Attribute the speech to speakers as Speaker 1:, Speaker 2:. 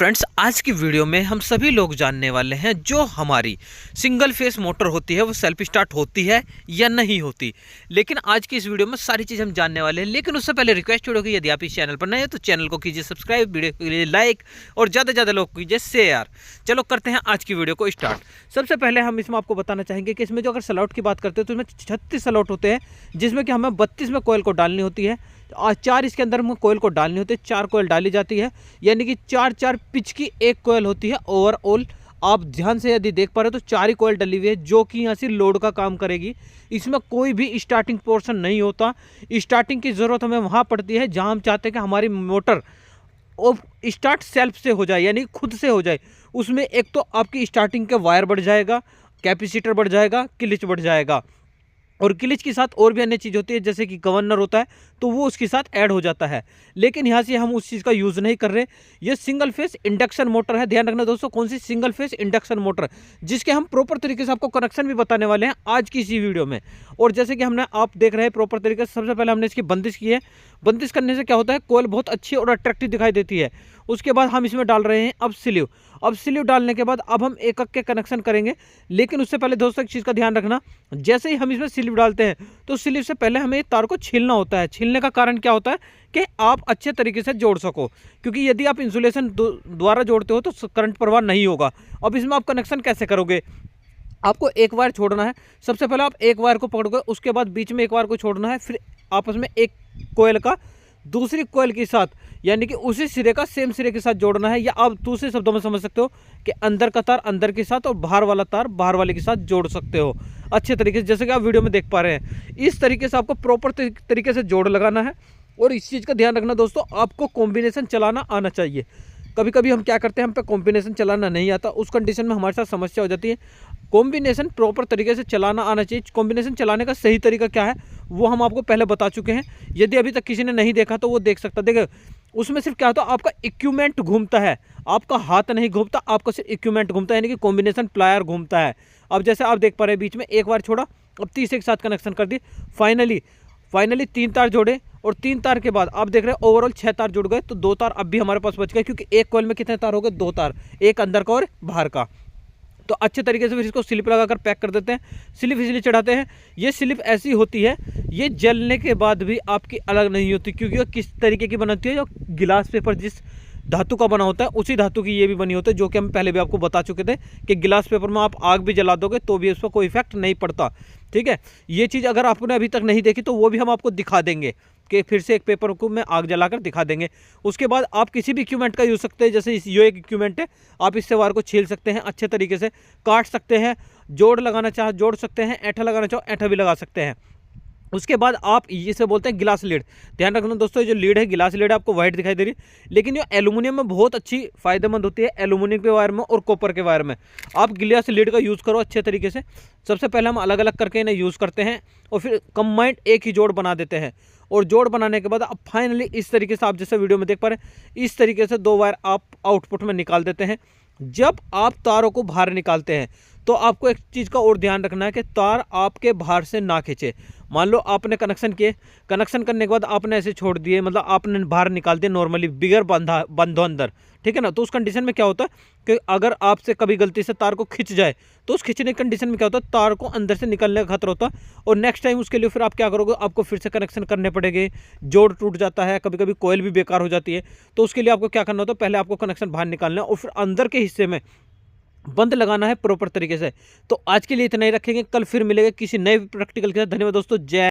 Speaker 1: Friends, आज की video में हम सभी लोग जानने वाले हैं जो हमारी सिंगल फेस मोटर होती है वो सेल्फ स्टार्ट होती है या नहीं होती। लेकिन आज की इस वीडियो में सारी चीज़ हम जानने वाले हैं। लेकिन उससे पहले रिक्वेस्ट होगी, यदि आप इस चैनल पर नए हैं तो चैनल को कीजिए सब्सक्राइब, वीडियो को कीजिए लाइक और ज़्यादा से ज़्यादा लोग कीजिए शेयर। चलो करते हैं आज की वीडियो को स्टार्ट। सबसे पहले हम इसमें आपको बताना चाहेंगे कि इसमें जो अगर स्लॉट की बात करते हैं तो इसमें 36 स्लॉट होते हैं, जिसमें कि हमें 32 में कोयल को डालनी होती है और 4 इसके अंदर में कोयल को डालनी होती है। 4 कोयल डाली जाती है, यानी कि 4 पिच की एक कोयल होती है ओवरऑल। आप ध्यान से यदि देख पा रहे हो तो 4 ही कोयल डली हुई है जो कि यहाँ से लोड का काम करेगी। इसमें कोई भी स्टार्टिंग पोर्शन नहीं होता। स्टार्टिंग की ज़रूरत हमें वहाँ पड़ती है जहाँ हम चाहते हैं कि हमारी मोटर और स्टार्ट सेल्फ से हो जाए, यानी खुद से हो जाए। उसमें एक तो आपकी स्टार्टिंग का वायर बढ़ जाएगा, कैपेसिटर बढ़ जाएगा, क्लिच बढ़ जाएगा, और क्लिच के साथ और भी अन्य चीज़ होती है जैसे कि गवर्नर होता है तो वो उसके साथ ऐड हो जाता है। लेकिन यहाँ से हम उस चीज़ का यूज़ नहीं कर रहे। ये सिंगल फेस इंडक्शन मोटर है। ध्यान रखना दोस्तों, कौन सी सिंगल फेस इंडक्शन मोटर, जिसके हम प्रॉपर तरीके से आपको कनेक्शन भी बताने वाले हैं आज की इसी वीडियो में। और जैसे कि हमने आप देख रहे हैं प्रॉपर तरीके से, सबसे पहले हमने इसकी बंदिश की है। बंदिश करने से क्या होता है, कोयल बहुत अच्छी और अट्रैक्टिव दिखाई देती है। उसके बाद हम इसमें डाल रहे हैं अब स्लीव। अब स्लीव डालने के बाद अब हम एक के कनेक्शन करेंगे। लेकिन उससे पहले दोस्तों एक चीज़ का ध्यान रखना, जैसे ही हम इसमें स्लीव डालते हैं तो स्लीव से पहले हमें तार को छीलना होता है। छीलने का कारण क्या होता है कि आप अच्छे तरीके से जोड़ सको, क्योंकि यदि आप इंसुलेशन द्वारा जोड़ते हो तो करंट प्रवाह नहीं होगा। अब इसमें आप कनेक्शन कैसे करोगे, आपको एक वायर छोड़ना है। सबसे पहले आप एक वायर को पकड़ोगे, उसके बाद बीच में एक वायर को छोड़ना है, फिर आपस में एक कोयल का दूसरी कोयल के साथ, यानी कि उसी सिरे का सेम सिरे के साथ जोड़ना है। या आप दूसरे शब्दों में समझ सकते हो कि अंदर का तार अंदर के साथ और बाहर वाला तार बाहर वाले के साथ जोड़ सकते हो अच्छे तरीके से, जैसे कि आप वीडियो में देख पा रहे हैं। इस तरीके से आपको प्रॉपर तरीके से जोड़ लगाना है। और इस चीज़ का ध्यान रखना दोस्तों, आपको कॉम्बिनेशन चलाना आना चाहिए। कभी कभी हम क्या करते हैं, हम पे कॉम्बिनेशन चलाना नहीं आता, उस कंडीशन में हमारे साथ समस्या हो जाती है। कॉम्बिनेशन प्रॉपर तरीके से चलाना आना चाहिए। कॉम्बिनेशन चलाने का सही तरीका क्या है वो हम आपको पहले बता चुके हैं। यदि अभी तक किसी ने नहीं देखा तो वो देख सकता। देखिए उसमें सिर्फ क्या होता है, आपका इक्विपमेंट घूमता है, आपका हाथ नहीं घूमता, आपका सिर्फ इक्विपमेंट घूमता है, यानी कि कॉम्बिनेशन प्लायर घूमता है। अब जैसे आप देख पा रहे हैं, बीच में एक बार छोड़ा, अब तीसरे के साथ कनेक्शन कर दी। फाइनली 3 तार जोड़े, और 3 तार के बाद आप देख रहे हैं ओवरऑल 6 तार जुड़ गए। तो 2 तार अब भी हमारे पास बच गए, क्योंकि एक कॉइल में कितने तार हो गए, 2 तार, एक अंदर का और बाहर का। तो अच्छे तरीके से फिर इसको स्लिप लगाकर पैक कर देते हैं। स्लिप इसलिए चढ़ाते हैं, ये स्लिप ऐसी होती है, ये जलने के बाद भी आपकी अलग नहीं होती, क्योंकि वो किस तरीके की बनती है, जो गिलास पेपर जिस धातु का बना होता है उसी धातु की ये भी बनी होती है, जो कि हम पहले भी आपको बता चुके थे कि गिलास पेपर में आप आग भी जला दोगे तो भी उस पर कोई इफेक्ट नहीं पड़ता। ठीक है, ये चीज़ अगर आपने अभी तक नहीं देखी तो वो भी हम आपको दिखा देंगे कि फिर से एक पेपर को में आग जलाकर दिखा देंगे। उसके बाद आप किसी भी इक्विपमेंट का यूज़ सकते हैं, जैसे ये एक इक्विपमेंट है, आप इससे वायर को छील सकते हैं, अच्छे तरीके से काट सकते हैं, जोड़ लगाना चाहे जोड़ सकते हैं, ऐठा लगाना चाहो ऐठा भी लगा सकते हैं। उसके बाद आप इसे बोलते हैं गिलास लीड। ध्यान रखना दोस्तों, ये जो लीड है गिलास लीड है, आपको वाइट दिखाई दे रही है, लेकिन ये एल्यूमिनियम में बहुत अच्छी फायदेमंद होती है। एल्यूमिनियम के वायर में और कॉपर के वायर में आप गिलास लीड का यूज़ करो अच्छे तरीके से। सबसे पहले हम अलग अलग करके इन्हें यूज़ करते हैं और फिर कंबाइंड एक ही जोड़ बना देते हैं। और जोड़ बनाने के बाद अब फाइनली इस तरीके से आप जैसे वीडियो में देख पा रहे हैं, इस तरीके से 2 वायर आप आउटपुट में निकाल देते हैं। जब आप तारों को बाहर निकालते हैं तो आपको एक चीज़ का और ध्यान रखना है कि तार आपके बाहर से ना खींचे। मान लो आपने कनेक्शन किए, कनेक्शन करने के बाद आपने ऐसे छोड़ दिए, मतलब आपने बाहर निकाल दिए नॉर्मली बिगर बंधो अंदर, ठीक है ना। तो उस कंडीशन में क्या होता है कि अगर आपसे कभी गलती से तार को खिंच जाए तो उस खिंचने की कंडीशन में क्या होता है, तार को अंदर से निकलने का खतरा होता है। और नेक्स्ट टाइम उसके लिए फिर आप क्या करोगे, आपको फिर से कनेक्शन करने पड़ेंगे, जोड़ टूट जाता है, कभी कभी कोयल भी बेकार हो जाती है। तो उसके लिए आपको क्या करना होता है, पहले आपको कनेक्शन बाहर निकालना है और फिर अंदर के हिस्से में बंद लगाना है प्रॉपर तरीके से। तो आज के लिए इतना ही रखेंगे, कल फिर मिलेंगे किसी नए प्रैक्टिकल के साथ। धन्यवाद दोस्तों, जय।